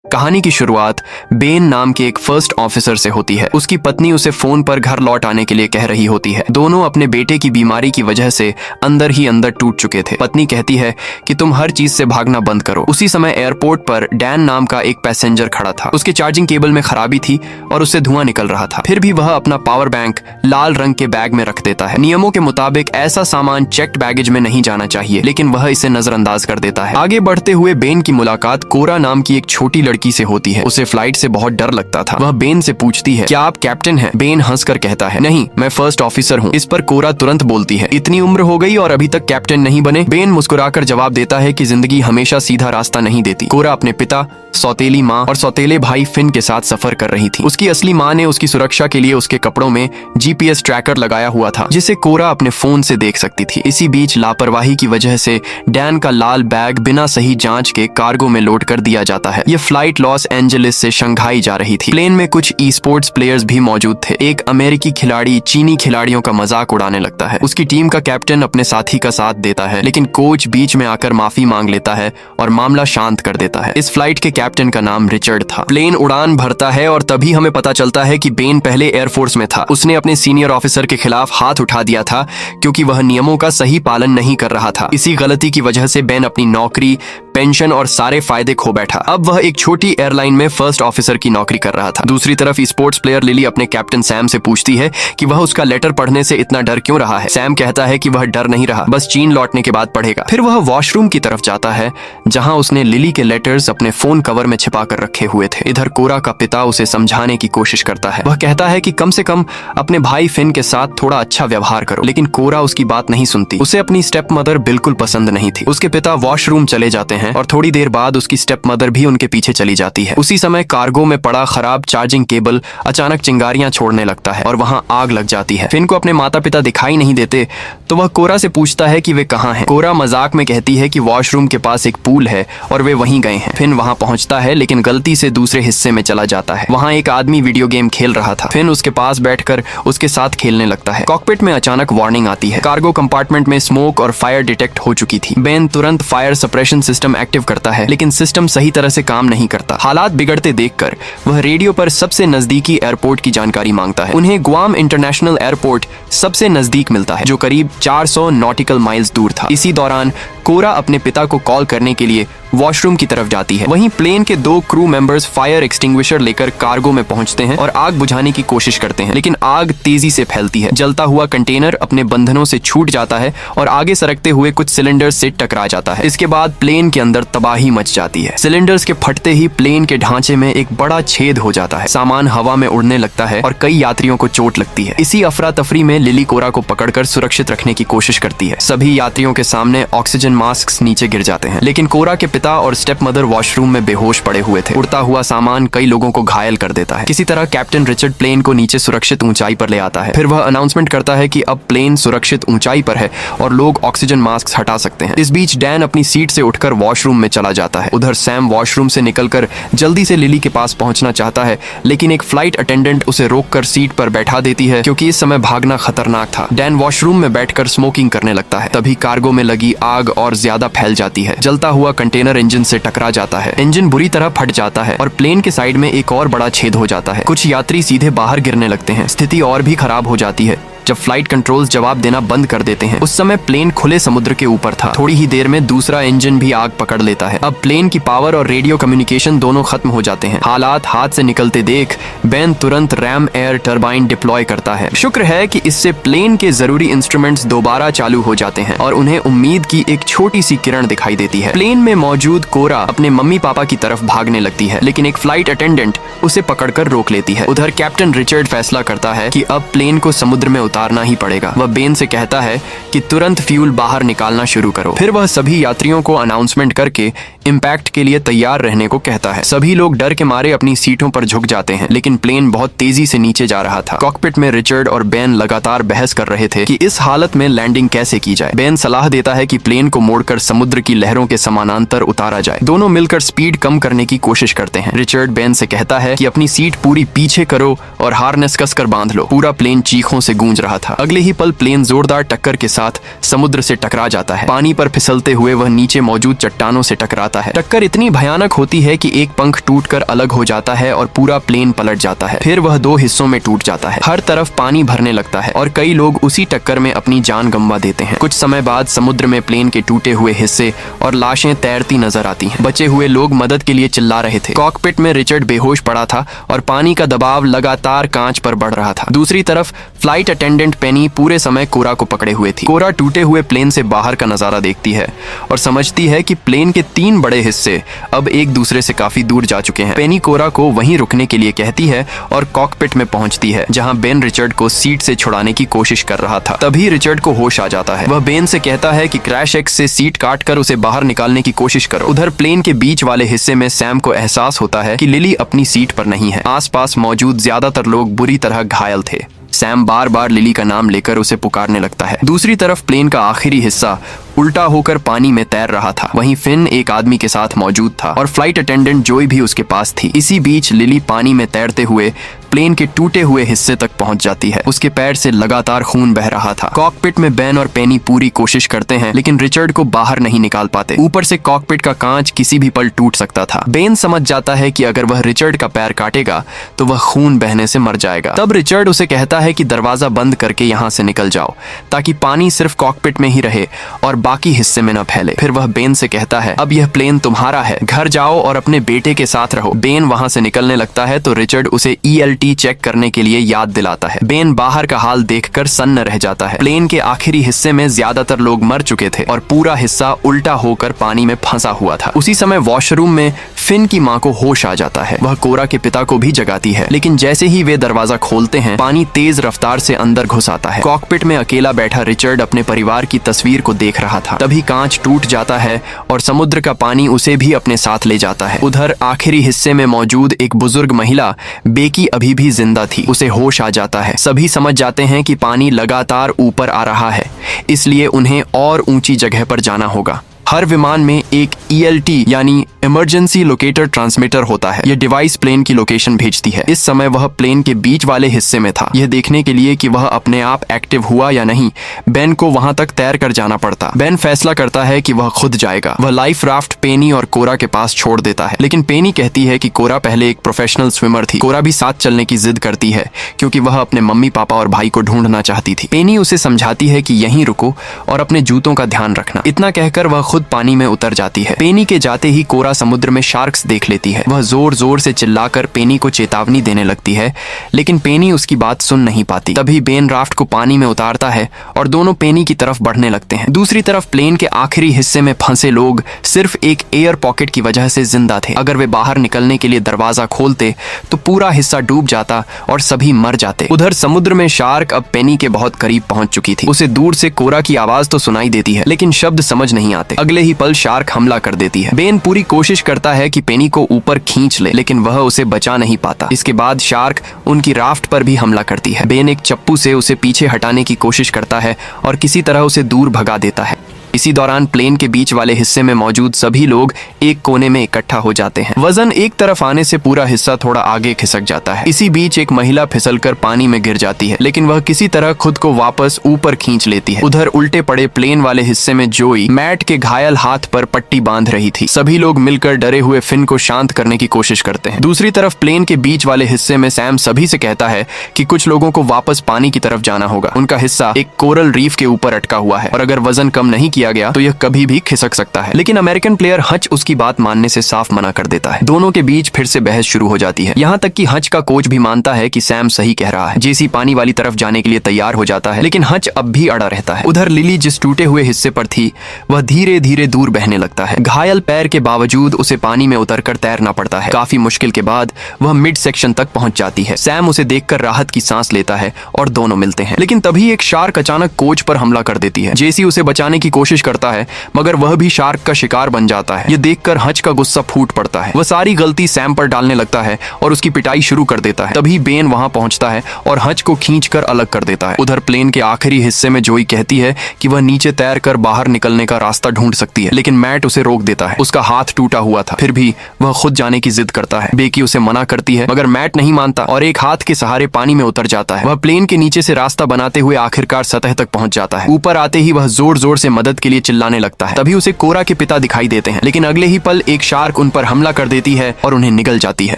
कहानी की शुरुआत बेन नाम के एक फर्स्ट ऑफिसर से होती है। उसकी पत्नी उसे फोन पर घर लौट आने के लिए कह रही होती है। दोनों अपने बेटे की बीमारी की वजह से अंदर ही अंदर टूट चुके थे। पत्नी कहती है कि तुम हर चीज से भागना बंद करो। उसी समय एयरपोर्ट पर डैन नाम का एक पैसेंजर खड़ा था। उसके चार्जिंग केबल में खराबी थी और उससे धुआं निकल रहा था। फिर भी वह अपना पावर बैंक लाल रंग के बैग में रख देता है। नियमों के मुताबिक ऐसा सामान चेक्ड बैगेज में नहीं जाना चाहिए, लेकिन वह इसे नजरअंदाज कर देता है। आगे बढ़ते हुए बेन की मुलाकात कोरा नाम की एक छोटी लड़की से होती है। उसे फ्लाइट से बहुत डर लगता था। वह बेन से पूछती है, क्या आप कैप्टन हैं? बेन हंसकर कहता है, नहीं, मैं फर्स्ट ऑफिसर हूँ। इस पर कोरा तुरंत बोलती है, इतनी उम्र हो गई और अभी तक कैप्टन नहीं बने? बेन मुस्कुराकर जवाब देता है कि जिंदगी हमेशा सीधा रास्ता नहीं देती। कोरा अपने पिता, सौतेली माँ और सौतेले भाई फिन के साथ सफर कर रही थी। उसकी असली माँ ने उसकी सुरक्षा के लिए उसके कपड़ों में जीपीएस ट्रैकर लगाया हुआ था, जिसे कोरा अपने फोन से देख सकती थी। इसी बीच लापरवाही की वजह से डैन का लाल बैग बिना सही जांच के कार्गो में लोड कर दिया जाता है। यह फ्लाइट लॉस एंजलिस से शंघाई जा रही थी। प्लेन में कुछ ई स्पोर्ट्स प्लेयर्स भी मौजूद थे। एक अमेरिकी खिलाड़ी चीनी खिलाड़ियों का मजाक उड़ाने लगता है। उसकी टीम का कैप्टन अपने साथी का साथ देता है, लेकिन कोच बीच में आकर माफी मांग लेता है और मामला शांत कर देता है। इस फ्लाइट के कैप्टन का नाम रिचर्ड था। प्लेन उड़ान भरता है और तभी हमें पता चलता है कि बेन पहले एयरफोर्स में था। उसने अपने सीनियर ऑफिसर के खिलाफ हाथ उठा दिया था क्योंकि वह नियमों का सही पालन नहीं कर रहा था। इसी गलती की वजह से बेन अपनी नौकरी, पेंशन और सारे फायदे खो बैठा। अब वह एक छोटी एयरलाइन में फर्स्ट ऑफिसर की नौकरी कर रहा था। दूसरी तरफ स्पोर्ट्स प्लेयर लिली अपने कैप्टन सैम से पूछती है कि वह उसका लेटर पढ़ने से इतना डर क्यों रहा है। सैम कहता है कि वह डर नहीं रहा, बस चीन लौटने के बाद पढ़ेगा। फिर वह वॉशरूम की तरफ जाता है जहां उसने लिली के लेटर्स अपने फोन कवर में छिपा कर रखे हुए थे। इधर कोरा का पिता उसे समझाने की कोशिश करता है। वह कहता है कि कम से कम अपने भाई फिन के साथ थोड़ा अच्छा व्यवहार करो, लेकिन कोरा उसकी बात नहीं सुनती। उसे अपनी स्टेप मदर बिल्कुल पसंद नहीं थी। उसके पिता वॉशरूम चले जाते हैं और थोड़ी देर बाद उसकी स्टेप मदर भी उनके पीछे चली जाती है। उसी समय कार्गो में पड़ा खराब चार्जिंग केबल अचानक चिंगारियां छोड़ने लगता है और वहां आग लग जाती है। फिन को अपने माता पिता दिखाई नहीं देते तो वह कोरा से पूछता है कि वे कहाँ हैं। कोरा मजाक में कहती है कि वॉशरूम के पास एक पूल है और वे वहीं गए हैं। फिन वहां पहुंचता है लेकिन गलती से दूसरे हिस्से में चला जाता है। वहां एक आदमी वीडियो गेम खेल रहा था। फिन उसके पास बैठकर उसके साथ खेलने लगता है। कॉकपिट में अचानक वार्निंग आती है। कार्गो कंपार्टमेंट में स्मोक और फायर डिटेक्ट हो चुकी थी। बेन तुरंत फायर सप्रेशन सिस्टम एक्टिव करता है, लेकिन सिस्टम सही तरह से काम नहीं करता। हालात बिगड़ते देखकर वह रेडियो पर सबसे नजदीकी एयरपोर्ट की जानकारी मांगता है। उन्हें ग्वाम इंटरनेशनल एयरपोर्ट सबसे नजदीक मिलता है, जो करीब 400 नॉटिकल माइल्स दूर था। इसी दौरान कोरा अपने पिता को कॉल करने के लिए वॉशरूम की तरफ जाती है। वहीं प्लेन के 2 क्रू मेंबर्स फायर एक्सटिंग्विशर लेकर कार्गो में पहुंचते हैं और आग बुझाने की कोशिश करते हैं, लेकिन आग तेजी से फैलती है। जलता हुआ कंटेनर अपने बंधनों से छूट जाता है और आगे सरकते हुए कुछ सिलेंडर्स से टकरा जाता है। इसके बाद प्लेन के अंदर तबाही मच जाती है। सिलेंडर्स के फटते ही प्लेन के ढांचे में एक बड़ा छेद हो जाता है। सामान हवा में उड़ने लगता है और कई यात्रियों को चोट लगती है। इसी अफरा तफरी में लिली कोरा को पकड़कर सुरक्षित रखने की कोशिश करती है। सभी यात्रियों के सामने ऑक्सीजन मास्क नीचे गिर जाते हैं, लेकिन कोरा के पिता और स्टेप मदर वॉशरूम में बेहोश पड़े हुए थे। उड़ता हुआ सामान कई लोगों को घायल कर देता है। किसी तरह कैप्टन रिचर्ड प्लेन को नीचे सुरक्षित ऊंचाई पर ले आता है। फिर वह अनाउंसमेंट करता है कि अब प्लेन सुरक्षित ऊंचाई पर है और लोग ऑक्सीजन मास्क हटा सकते हैं। इस बीच डैन अपनी सीट से उठकर वॉशरूम में चला जाता है। उधर सैम वॉशरूम से निकलकर जल्दी से लिली के पास पहुंचना चाहता है, लेकिन एक फ्लाइट अटेंडेंट उसे रोककर सीट पर बैठा देती है क्योंकि इस समय भागना खतरनाक था। डैन वॉशरूम में बैठकर स्मोकिंग करने लगता है। तभी कार्गो में लगी आग और ज्यादा फैल जाती है। जलता हुआ कंटेनर इंजन से टकरा जाता है। इंजन बुरी तरह फट जाता है और प्लेन के साइड में एक और बड़ा छेद हो जाता है। कुछ यात्री सीधे बाहर गिरने लगते हैं। स्थिति और भी खराब हो जाती है जब फ्लाइट कंट्रोल्स जवाब देना बंद कर देते हैं। उस समय प्लेन खुले समुद्र के ऊपर था। थोड़ी ही देर में दूसरा इंजन भी आग पकड़ लेता है। अब प्लेन की पावर और रेडियो कम्युनिकेशन दोनों खत्म हो जाते हैं। हालात हाथ से निकलते देख बेन तुरंत रैम एयर टरबाइन डिप्लॉय करता है। शुक्र है कि इससे प्लेन के जरूरी इंस्ट्रूमेंट्स दोबारा चालू हो जाते हैं और उन्हें उम्मीद की एक छोटी सी किरण दिखाई देती है। प्लेन में मौजूद कोरा अपने मम्मी पापा की तरफ भागने लगती है, लेकिन एक फ्लाइट अटेंडेंट उसे पकड़कर रोक लेती है। उधर कैप्टन रिचर्ड फैसला करता है कि अब प्लेन को समुद्र में उतारना ही पड़ेगा। वह बेन से कहता है कि तुरंत फ्यूल बाहर निकालना शुरू करो। फिर वह सभी यात्रियों को अनाउंसमेंट करके इम्पैक्ट के लिए तैयार रहने को कहता है। सभी लोग डर के मारे अपनी सीटों पर झुक जाते हैं, लेकिन प्लेन बहुत तेजी से नीचे जा रहा था। कॉकपिट में रिचर्ड और बेन लगातार बहस कर रहे थे कि इस हालत में लैंडिंग कैसे की जाए। बेन सलाह देता है कि प्लेन को मोड़कर समुद्र की लहरों के समानांतर उतारा जाए। दोनों मिलकर स्पीड कम करने की कोशिश करते हैं। रिचर्ड बेन से कहता है कि अपनी सीट पूरी पीछे करो और हार्नेस कसकर बांध लो। पूरा प्लेन चीखों से गूंज रहा था। अगले ही पल प्लेन जोरदार टक्कर के साथ समुद्र से टकरा जाता है। पानी पर फिसलते हुए वह नीचे मौजूद चट्टानों से टकराता जाता है। टक्कर इतनी भयानक होती है कि एक पंख टूटकर अलग हो जाता है और पूरा प्लेन पलट जाता है। फिर वह 2 हिस्सों में टूट जाता है। हर तरफ पानी भरने लगता है और कई लोग उसी टक्कर में अपनी जान गंवा देते हैं। कुछ समय बाद समुद्र में प्लेन के टूटे हुए हिस्से और लाशें तैरती नजर आती हैं। बचे हुए लोग मदद के लिए चिल्ला रहे थे। कॉकपिट में रिचर्ड बेहोश पड़ा था और पानी का दबाव लगातार कांच पर बढ़ रहा था। दूसरी तरफ फ्लाइट अटेंडेंट पेनी पूरे समय कोरा को पकड़े हुए थी। कोरा टूटे हुए प्लेन से बाहर का नजारा देखती है और समझती है कि प्लेन के 3 बड़े हिस्से अब एक दूसरे से काफी दूर जा चुके हैं। पेनी कोरा को वहीं रुकने के लिए कहती है और कॉकपिट में पहुंचती है, जहां बेन रिचर्ड को सीट से छुड़ाने की कोशिश कर रहा था। तभी रिचर्ड को होश आ जाता है। वह बेन से कहता है कि क्रैश एक्स से सीट काटकर उसे बाहर निकालने की कोशिश करो। उधर प्लेन के बीच वाले हिस्से में सैम को एहसास होता है कि लिली अपनी सीट पर नहीं है। आसपास मौजूद ज्यादातर लोग बुरी तरह घायल थे। सैम बार बार लिली का नाम लेकर उसे पुकारने लगता है। दूसरी तरफ प्लेन का आखिरी हिस्सा उल्टा होकर पानी में तैर रहा था। वहीं फिन एक आदमी के साथ मौजूद था और फ्लाइट अटेंडेंट जोई भी उसके पास थी। इसी बीच लिली पानी में तैरते हुए प्लेन के टूटे हुए हिस्से तक पहुंच जाती है। उसके पैर से लगातार खून बह रहा था। कॉकपिट में बेन और पेनी पूरी कोशिश करते हैं, लेकिन रिचर्ड को बाहर नहीं निकाल पाते। ऊपर से कॉकपिट का कांच किसी भी पल टूट सकता था। बेन समझ जाता है कि अगर वह रिचर्ड का पैर काटेगा तो वह खून बहने से मर जाएगा। तब रिचर्ड उसे कहता है कि दरवाजा बंद करके यहाँ से निकल जाओ, ताकि पानी सिर्फ कॉकपिट में ही रहे और बाकी हिस्से में न फैले। फिर वह बेन से कहता है, अब यह प्लेन तुम्हारा है, घर जाओ और अपने बेटे के साथ रहो। बेन वहां से निकलने लगता है तो रिचर्ड उसे ELT चेक करने के लिए याद दिलाता है। बेन बाहर का हाल देखकर सन्न रह जाता है। प्लेन के आखिरी हिस्से में ज्यादातर लोग मर चुके थे और पूरा हिस्सा उल्टा होकर पानी में फंसा हुआ था। उसी समय वॉशरूम में फिन की माँ को होश आ जाता है। वह कोरा के पिता को भी जगाती है, लेकिन जैसे ही वे दरवाजा खोलते हैं, पानी तेज रफ्तार से अंदर घुस आता है। कॉकपिट में अकेला बैठा रिचर्ड अपने परिवार की तस्वीर को देख रहा था। तभी कांच टूट जाता है और समुद्र का पानी उसे भी अपने साथ ले जाता है। उधर आखिरी हिस्से में मौजूद एक बुजुर्ग महिला बेकी अभी भी जिंदा थी। उसे होश आ जाता है। सभी समझ जाते हैं कि पानी लगातार ऊपर आ रहा है, इसलिए उन्हें और ऊंची जगह पर जाना होगा। हर विमान में एक ELT यानी इमरजेंसी लोकेटर ट्रांसमीटर होता है। यह डिवाइस प्लेन की लोकेशन भेजती है। इस समय वह प्लेन के बीच वाले हिस्से में था। यह देखने के लिए कि वह अपने आप एक्टिव हुआ या नहीं, बेन को वहां तक तैर कर जाना पड़ता। बेन फैसला करता है कि वह खुद जाएगा। वह लाइफ राफ्ट पेनी और कोरा के पास छोड़ देता है, लेकिन पेनी कहती है कि कोरा पहले एक प्रोफेशनल स्विमर थी। कोरा भी साथ चलने की जिद करती है क्योंकि वह अपने मम्मी पापा और भाई को ढूंढना चाहती थी। पेनी उसे समझाती है कि यहीं रुको और अपने जूतों का ध्यान रखना। इतना कहकर वह खुद पानी में उतर जाती है। पेनी के जाते ही कोरा समुद्र में शार्क्स देख लेती है। वह जोर जोर से चिल्लाकर पेनी को चेतावनी देने लगती है, लेकिन पेनी उसकी बात सुन नहीं पाती। तभी बेन राफ्ट को पानी में उतारता है और दोनों पेनी की तरफ बढ़ने लगते हैं। दूसरी तरफ प्लेन के आखिरी हिस्से में फंसे लोग सिर्फ एक एयर पॉकेट की वजह से जिंदा थे। अगर वे बाहर निकलने के लिए दरवाजा खोलते तो पूरा हिस्सा डूब जाता और सभी मर जाते। उधर समुद्र में शार्क अब पेनी के बहुत करीब पहुंच चुकी थी। उसे दूर से कोरा की आवाज तो सुनाई देती है, लेकिन शब्द समझ नहीं आते। अगले ही पल शार्क हमला कर देती है। बेन पूरी कोशिश करता है कि पेनी को ऊपर खींच ले, लेकिन वह उसे बचा नहीं पाता। इसके बाद शार्क उनकी राफ्ट पर भी हमला करती है। बेन एक चप्पू से उसे पीछे हटाने की कोशिश करता है और किसी तरह उसे दूर भगा देता है। इसी दौरान प्लेन के बीच वाले हिस्से में मौजूद सभी लोग एक कोने में इकट्ठा हो जाते हैं। वजन एक तरफ आने से पूरा हिस्सा थोड़ा आगे खिसक जाता है। इसी बीच एक महिला फिसलकर पानी में गिर जाती है, लेकिन वह किसी तरह खुद को वापस ऊपर खींच लेती है। उधर उल्टे पड़े प्लेन वाले हिस्से में जोई मैट के घायल हाथ पर पट्टी बांध रही थी। सभी लोग मिलकर डरे हुए फिन को शांत करने की कोशिश करते हैं। दूसरी तरफ प्लेन के बीच वाले हिस्से में सैम सभी से कहता है कि कुछ लोगों को वापस पानी की तरफ जाना होगा। उनका हिस्सा एक कोरल रीफ के ऊपर अटका हुआ है और अगर वजन कम नहीं किया गया तो यह कभी भी खिसक सकता है। लेकिन अमेरिकन प्लेयर हच उसकी बात मानने से साफ मना कर देता है। दोनों के बीच फिर से बहस शुरू हो जाती है। यहाँ तक कि हच का कोच भी मानता है कि सैम सही कह रहा है। जेसी पानी वाली तरफ जाने के लिए तैयार हो जाता है, लेकिन हच अब भी अड़ा रहता है। उधर लिली जिस टूटे हुए हिस्से पर थी वह धीरे धीरे दूर बहने लगता है। घायल पैर के बावजूद उसे पानी में उतरकर तैरना पड़ता है। काफी मुश्किल के बाद वह मिड सेक्शन तक पहुंच जाती है। सैम उसे देखकर राहत की सांस लेता है और दोनों मिलते हैं, लेकिन तभी एक शार्क अचानक कोच पर हमला कर देती है। जेसी उसे बचाने की कोशिश करता है, मगर वह भी शार्क का शिकार बन जाता है। यह देखकर हच का गुस्सा फूट पड़ता है। वह सारी गलती सैम पर डालने लगता है और उसकी पिटाई शुरू कर देता है। तभी बेन वहां पहुंचता है और हच को खींचकर अलग कर देता है। उधर प्लेन के आखिरी हिस्से में जोई कहती है कि वह नीचे तैर कर बाहर निकलने का रास्ता ढूंढ सकती है, लेकिन मैट उसे रोक देता है। उसका हाथ टूटा हुआ था, फिर भी वह खुद जाने की जिद करता है। बेकी उसे मना करती है, मगर मैट नहीं मानता और एक हाथ के सहारे पानी में उतर जाता है। वह प्लेन के नीचे से रास्ता बनाते हुए आखिरकार सतह तक पहुंच जाता है। ऊपर आते ही वह जोर जोर से मदद मदद के लिए चिल्लाने लगता है। तभी उसे कोरा के पिता दिखाई देते हैं, लेकिन अगले ही पल एक शार्क उन पर हमला कर देती है और उन्हें निगल जाती है।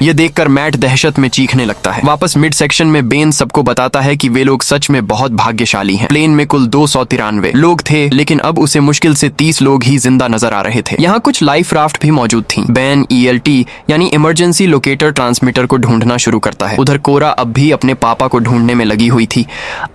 ये देखकर मैट दहशत में चीखने लगता है। वापस मिड सेक्शन में बेन सबको बताता है कि वे लोग सच में बहुत भाग्यशाली हैं। प्लेन में कुल 293 लोग थे, लेकिन अब उसे मुश्किल से 30 लोग ही जिंदा नजर आ रहे थे। यहाँ कुछ लाइफ राफ्ट भी मौजूद थी। बेन ELT यानी इमरजेंसी लोकेटर ट्रांसमीटर को ढूंढना शुरू करता है। उधर कोरा अब भी अपने पापा को ढूंढने में लगी हुई थी।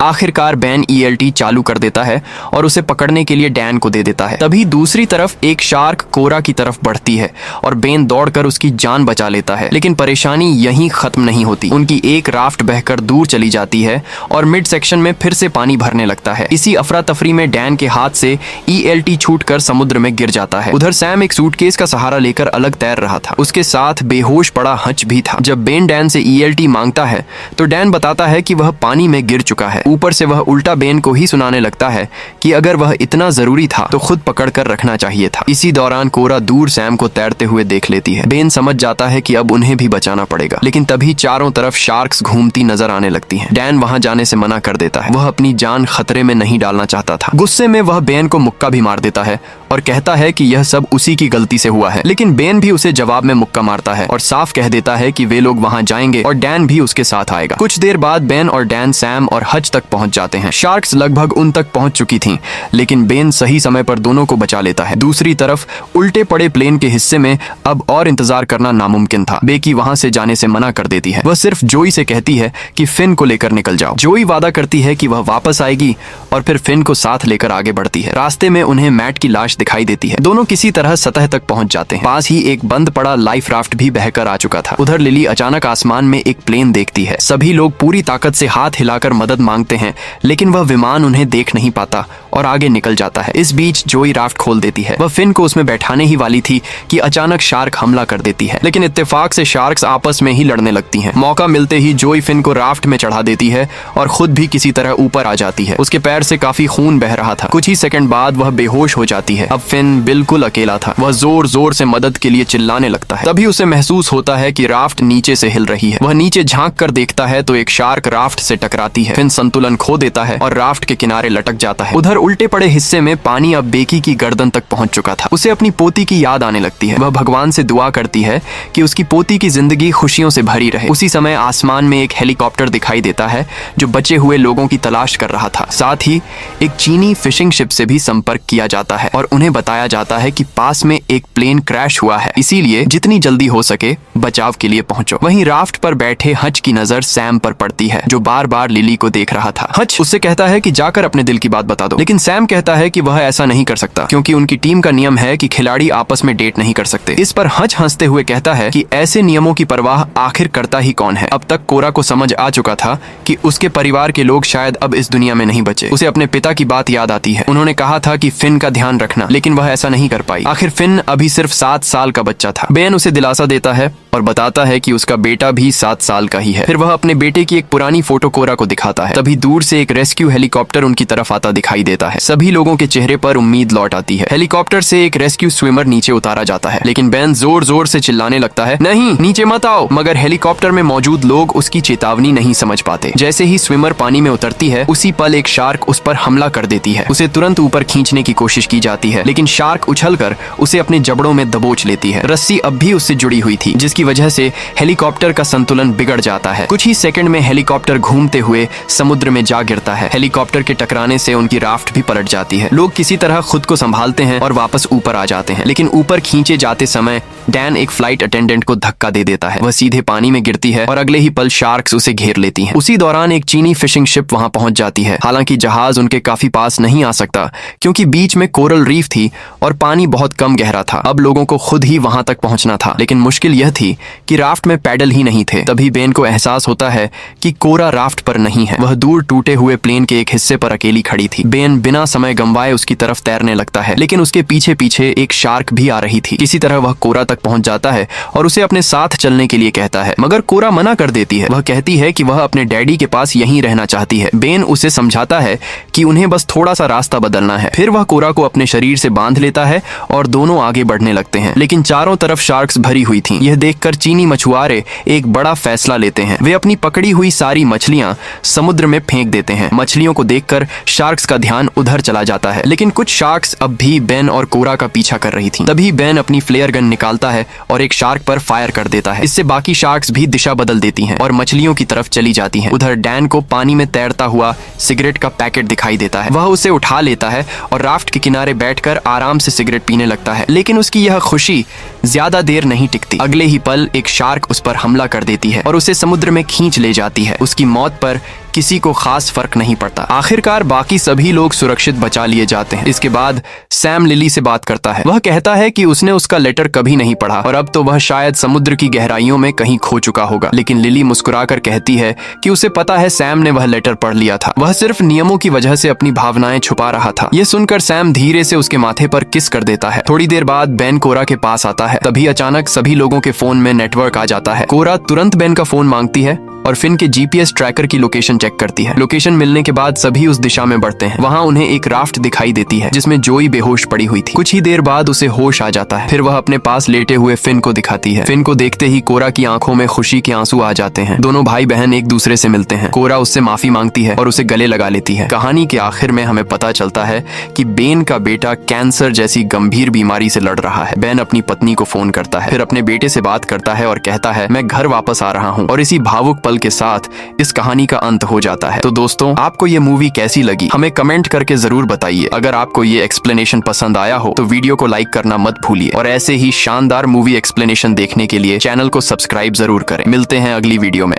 आखिरकार बेन ELT चालू कर देता है और उसे पकड़ने के लिए डैन को दे देता है। तभी दूसरी तरफ एक शार्क कोरा की तरफ बढ़ती है और बेन दौड़कर उसकी जान बचा लेता है। लेकिन परेशानी यहीं खत्म नहीं होती। उनकी एक राफ्ट बहकर दूर चली जाती है और मिड सेक्शन में फिर से पानी भरने लगता है। इसी अफरा तफरी में डैन के हाथ से ELT छूटकर समुद्र में गिर जाता है। उधर सैम एक सूटकेस का सहारा लेकर अलग तैर रहा था। उसके साथ बेहोश पड़ा हच भी था। जब बेन डैन से ELT मांगता है तो डैन बताता है कि वह पानी में गिर चुका है। ऊपर से वह उल्टा बेन को ही सुनाने लगता है कि अगर वह इतना जरूरी था तो खुद पकड़ कर रखना चाहिए था। इसी दौरान कोरा दूर सैम को तैरते हुए देख लेती है। बेन समझ जाता है कि अब उन्हें भी बचाना पड़ेगा, लेकिन तभी चारों तरफ शार्क्स घूमती नजर आने लगती हैं। डैन वहां जाने से मना कर देता है। वह अपनी जान खतरे में नहीं डालना चाहता था। गुस्से में वह बेन को मुक्का भी मार देता है और कहता है कि यह सब उसी की गलती से हुआ है। लेकिन बेन भी उसे जवाब में मुक्का मारता है और साफ कह देता है कि वे लोग वहां जाएंगे और डैन भी उसके साथ आएगा। कुछ देर बाद बेन और डैन सैम और हच तक पहुंच जाते हैं। शार्क्स लगभग उन तक पहुंच चुकी थीं, लेकिन बेन सही समय पर दोनों को बचा लेता है। दूसरी तरफ उल्टे पड़े प्लेन के हिस्से में अब और इंतजार करना नामुमकिन था। बेकी वहां से जाने से मना कर देती है। वह सिर्फ जोई से कहती है कि फिन को लेकर निकल जाओ। जोई वादा करती है कि वह वापस आएगी और फिर फिन को साथ लेकर आगे बढ़ती है। रास्ते में उन्हें मैट की लाश दिखाई देती है। दोनों किसी तरह सतह तक पहुंच जाते हैं। पास ही एक बंद पड़ा लाइफ राफ्ट भी बहकर आ चुका था। उधर लिली अचानक आसमान में एक प्लेन देखती है। सभी लोग पूरी ताकत से हाथ हिलाकर मदद मांगते हैं, लेकिन वह विमान उन्हें देख नहीं पाता और आगे निकल जाता है। इस बीच जोई राफ्ट खोल देती है। वह फिन को उसमें बैठाने ही वाली थी कि अचानक शार्क हमला कर देती है, लेकिन इत्तेफाक से शार्क्स आपस में ही लड़ने लगती हैं। मौका मिलते ही जोई फिन को राफ्ट में चढ़ा देती है और खुद भी किसी तरह ऊपर आ जाती है। उसके पैर से काफी खून बह रहा था। कुछ ही सेकंड बाद वह बेहोश हो जाती है। अब फिन बिल्कुल अकेला था। वह जोर जोर से मदद के लिए चिल्लाने लगता है। तभी उसे महसूस होता है कि राफ्ट नीचे से हिल रही है। वह नीचे झांक कर देखता है तो एक शार्क राफ्ट से टकराती है। फिन संतुलन खो देता है और राफ्ट के किनारे लटक जाता है। उधर उल्टे पड़े हिस्से में पानी अब बेकी की गर्दन तक पहुंच चुका था। उसे अपनी पोती की याद आने लगती है। वह भगवान से दुआ करती है कि उसकी पोती की जिंदगी खुशियों से भरी रहे। उसी समय आसमान में एक हेलीकॉप्टर दिखाई देता है जो बचे हुए लोगों की तलाश कर रहा था। साथ ही एक चीनी फिशिंग शिप से भी संपर्क किया जाता है और उन्हें बताया जाता है कि पास में एक प्लेन क्रैश हुआ है, इसीलिए जितनी जल्दी हो सके बचाव के लिए पहुंचो। वहीं राफ्ट पर बैठे हच की नजर सैम पर पड़ती है, जो बार बार लिली को देख रहा था। हच उससे कहता है कि जाकर अपने दिल की बात बता दो, लेकिन सैम कहता है कि वह ऐसा नहीं कर सकता क्योंकि उनकी टीम का नियम है कि खिलाड़ी आपस में डेट नहीं कर सकते। इस पर हच हंसते हुए कहता है कि ऐसे नियमों की परवाह आखिर करता ही कौन है। अब तक कोरा को समझ आ चुका था कि उसके परिवार के लोग शायद अब इस दुनिया में नहीं बचे। उसे अपने पिता की बात याद आती है। उन्होंने कहा था कि फिन का ध्यान रखना, लेकिन वह ऐसा नहीं कर पाई। आखिर फिन अभी सिर्फ 7 साल का बच्चा था। बेन उसे दिलासा देता है और बताता है कि उसका बेटा भी 7 साल का ही है। फिर वह अपने बेटे की एक पुरानी फोटो कोरा को दिखाता है। तभी दूर से एक रेस्क्यू हेलीकॉप्टर उनकी तरफ आता दिखाई देता है। सभी लोगों के चेहरे पर उम्मीद लौट आती है। हेलीकॉप्टर से एक रेस्क्यू स्विमर नीचे उतारा जाता है, लेकिन बेन जोर जोर से चिल्लाने लगता है, नहीं नीचे मत आओ। मगर हेलीकॉप्टर में मौजूद लोग उसकी चेतावनी नहीं समझ पाते। जैसे ही स्विमर पानी में उतरती है, उसी पल एक शार्क उस पर हमला कर देती है। उसे तुरंत ऊपर खींचने की कोशिश की जाती है, लेकिन शार्क उछलकर उसे अपने जबड़ों में दबोच लेती है। रस्सी अब भी उससे जुड़ी हुई थी, जिसकी वजह से हेलीकॉप्टर का संतुलन बिगड़ जाता है। कुछ ही सेकंड में हेलीकॉप्टर घूमते हुए समुद्र में जा गिरता है। हेलीकॉप्टर के टकराने से उनकी राफ्ट भी पलट जाती है। लोग किसी तरह खुद को संभालते हैं और वापस ऊपर आ जाते हैं, लेकिन ऊपर खींचे जाते समय डैन एक फ्लाइट अटेंडेंट को धक्का दे देता है। वह सीधे पानी में गिरती है और अगले ही पल शार्क्स उसे घेर लेती हैं। उसी दौरान एक चीनी फिशिंग शिप वहां पहुंच जाती है। हालांकि जहाज उनके काफी पास नहीं आ सकता क्योंकि बीच में कोरल रीफ थी और पानी बहुत कम गहरा था। अब लोगों को खुद ही वहां तक पहुंचना था, लेकिन मुश्किल यह थी कि राफ्ट में पैडल ही नहीं थे। तभी बेन को एहसास होता है कि कोरा राफ्ट पर नहीं है। वह दूर टूटे हुए प्लेन के एक हिस्से पर अकेली खड़ी थी। बेन बिना समय गंवाए उसकी तरफ तैरने लगता है, लेकिन उसके पीछे पीछे एक शार्क भी आ रही थी। किसी तरह वह कोरा तक पहुंच जाता है और उसे अपने साथ चलने के लिए कहता है, मगर कोरा मना कर देती है। वह कहती है कि वह अपने डैडी के पास यहीं रहना चाहती है। बेन उसे समझाता है कि उन्हें बस थोड़ा सा रास्ता बदलना है। फिर वह कोरा को अपने शरीर से बांध लेता है और दोनों आगे बढ़ने लगते हैं, लेकिन चारों तरफ शार्क्स भरी हुई थीं। यह देखकर चीनी मछुआरे एक बड़ा फैसला लेते हैं। वे अपनी पकड़ी हुई सारी मछलियां समुद्र में फेंक देते हैं। मछलियों को देखकर शार्क्स का ध्यान उधर चला जाता है, लेकिन कुछ शार्क्स अब भी बेन और कोरा का पीछा कर रही थीं। तभी बेन अपनी फ्लेयर गन निकालता है और एक शार्क पर फायर कर देता है। इससे बाकी शार्क्स भी दिशा बदल देती हैं और मछलियों की तरफ चली जाती हैं। उधर डैन को पानी में तैरता हुआ सिगरेट का पैकेट दिखाई देता है। वह उसे उठा लेता है और राफ्ट के किनारे बैठकर आराम से सिगरेट पीने लगता है, लेकिन उसकी यह खुशी ज्यादा देर नहीं टिकती। अगले ही पल एक शार्क उस पर हमला कर देती है और उसे समुद्र में खींच ले जाती है। उसकी मौत पर किसी को खास फर्क नहीं पड़ता। आखिरकार बाकी सभी लोग सुरक्षित बचा लिए जाते हैं। इसके बाद सैम लिली से बात करता है। वह कहता है कि उसने उसका लेटर कभी नहीं पढ़ा और अब तो वह शायद समुद्र की गहराइयों में कहीं खो चुका होगा, लेकिन लिली मुस्कुराकर कहती है कि उसे पता है सैम ने वह लेटर पढ़ लिया था। वह सिर्फ नियमों की वजह से अपनी भावनाएं छुपा रहा था। यह सुनकर सैम धीरे से उसके माथे पर किस कर देता है। थोड़ी देर बाद बेन कोरा के पास आता है। तभी अचानक सभी लोगों के फोन में नेटवर्क आ जाता है। कोरा तुरंत बेन का फोन मांगती है और फिन के जीपीएस ट्रैकर की लोकेशन चेक करती है। लोकेशन मिलने के बाद सभी उस दिशा में बढ़ते हैं। वहाँ उन्हें एक राफ्ट दिखाई देती है जिसमें जोई बेहोश पड़ी हुई थी। कुछ ही देर बाद उसे होश आ जाता है। फिर वह अपने पास लेटे हुए फिन को दिखाती है। फिन को देखते ही कोरा की आंखों में खुशी के आंसू आ जाते हैं। दोनों भाई बहन एक दूसरे से मिलते हैं। कोरा उससे माफी मांगती है और उसे गले लगा लेती है। कहानी के आखिर में हमें पता चलता है कि बेन का बेटा कैंसर जैसी गंभीर बीमारी से लड़ रहा है। बेन अपनी पत्नी को फोन करता है, फिर अपने बेटे से बात करता है और कहता है, मैं घर वापस आ रहा हूँ। और इसी भावुक पल के साथ इस कहानी का अंत हो जाता है। तो दोस्तों, आपको ये मूवी कैसी लगी हमें कमेंट करके जरूर बताइए। अगर आपको ये एक्सप्लेनेशन पसंद आया हो तो वीडियो को लाइक करना मत भूलिए और ऐसे ही शानदार मूवी एक्सप्लेनेशन देखने के लिए चैनल को सब्सक्राइब जरूर करें। मिलते हैं अगली वीडियो में।